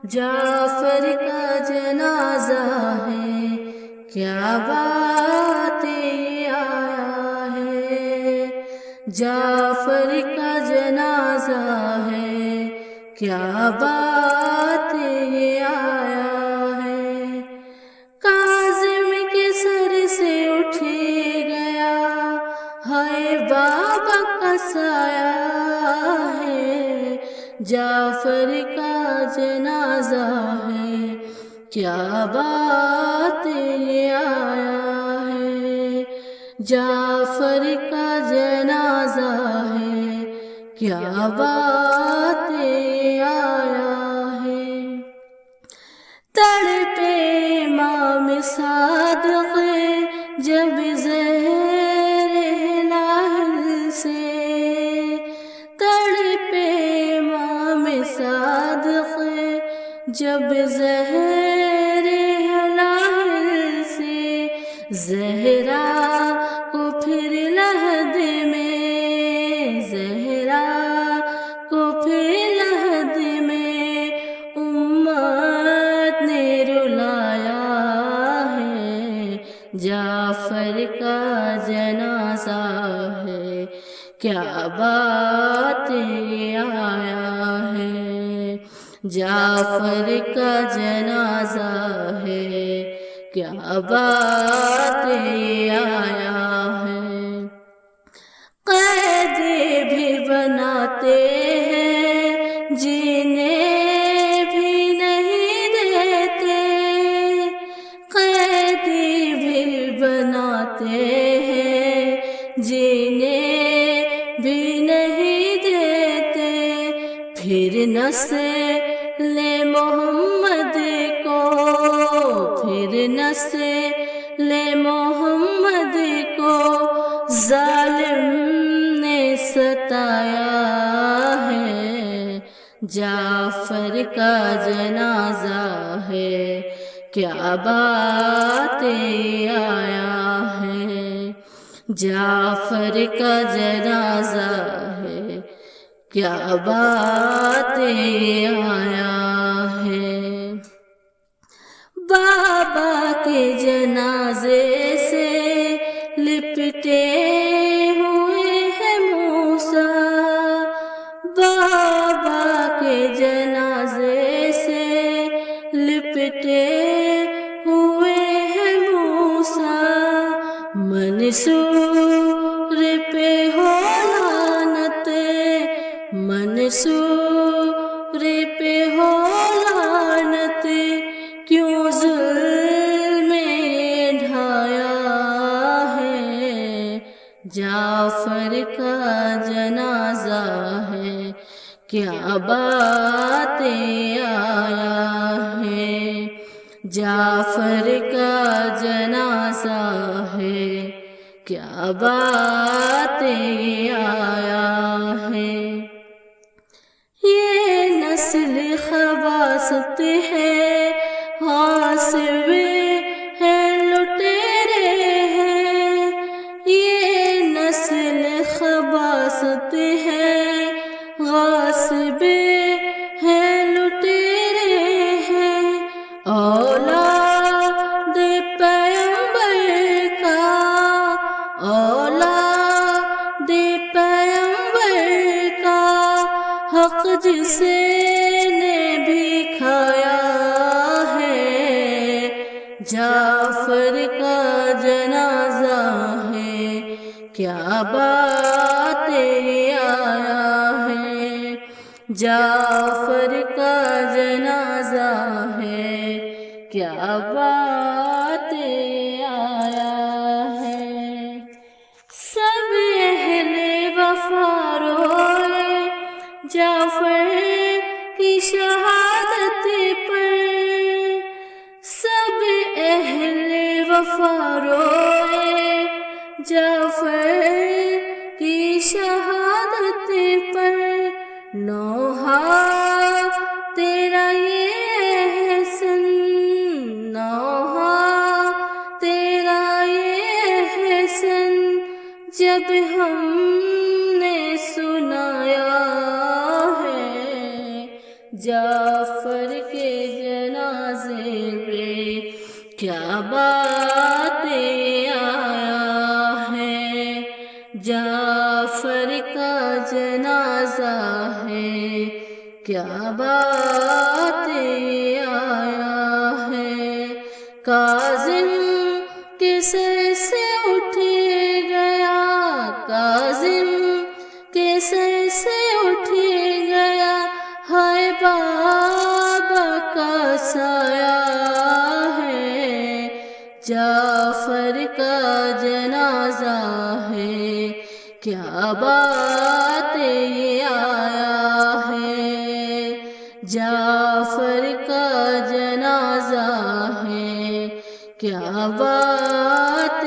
جعفر کا جنازہ ہے، کیا بات یہ آیا ہے۔ جعفر کا جنازہ ہے، کیا بات یہ آیا ہے۔ کاظم کے سر سے اٹھ گیا، ہائے بابا کا سایہ ہے۔ جعفر کا جنازہ ہے، کیا بات یہ آیا ہے۔ جعفر کا جنازہ ہے، کیا بات یہ آیا ہے۔ تڑپے امام صادق جب زہر لاہل سے، تڑپے امام صادق جب زہر لاہل سے، زہرا کو پھر لحد میں، زہرا کو پھر لحد میں امت نے رلایا ہے۔ جعفر کا جنازہ ہے، کیا بات یہ آیا ہے۔ جعفر کا جنازہ ہے، کیا بات یہ آیا ہے۔ قید بھی بناتے ہیں، جینے بھی نہیں دیتے، قید بھی بناتے ہیں، جینے بھی نہیں دیتے۔ پھر نسل محمد کو، پھر نسل محمد کو ظالم نے ستایا ہے۔ جعفر کا جنازہ ہے، کیا بات یہ آیا ہے۔ جعفر کا جنازہ ہے، کیا بات یہ آیا ہے۔ بابا کے جنازے سے لپٹے ہوئے ہیں موسیٰ، بابا کے جنازے سے لپٹے ہوئے ہیں موسیٰ۔ منصور پہ ہو لعنت، منصور پہ ہو لعنت، کیوں ظلم یہ ڈھایا ہے۔ جعفر کا جنازہ ہے، کیا بات یہ آیا ہے۔ جعفر کا جنازہ ہے، کیا بات یہ آیا ہے۔ یہ نسل خباثت ہے، غاصب ہے، لٹیرے ہیں۔ یہ نسل خباثت ہے، غاصب ہے، لٹیرے ہیں۔ اولاد پیغمبر کا، اولاد پیغمبر کا حق جسے نے بھی کھایا ہے۔ جعفر کا جنازہ ہے، کیا بات یہ آیا ہے۔ جعفر کا جنازہ ہے، کیا بات یہ آیا ہے۔ سب اہل وفا روئے جعفر کی شہادت پر، سب اہل وفا روئے جعفر کی شہادت پر۔ نوحہ تیرا یہ احسن، نوحہ تیرا یہ احسن، جب ہم نے سنایا ہے۔ جعفر کے کیا بات آیا ہے، جعفر کا جنازہ ہے، کیا بات آیا ہے۔ کاظم کے سر سے اٹھ گیا، کاظم کے سر سے اٹھ گیا، ہائے بابا کا سایہ ہے، جعفر کا جنازہ ہے، کیا بات آیا ہے، جعفر کا جنازہ ہے، کیا بات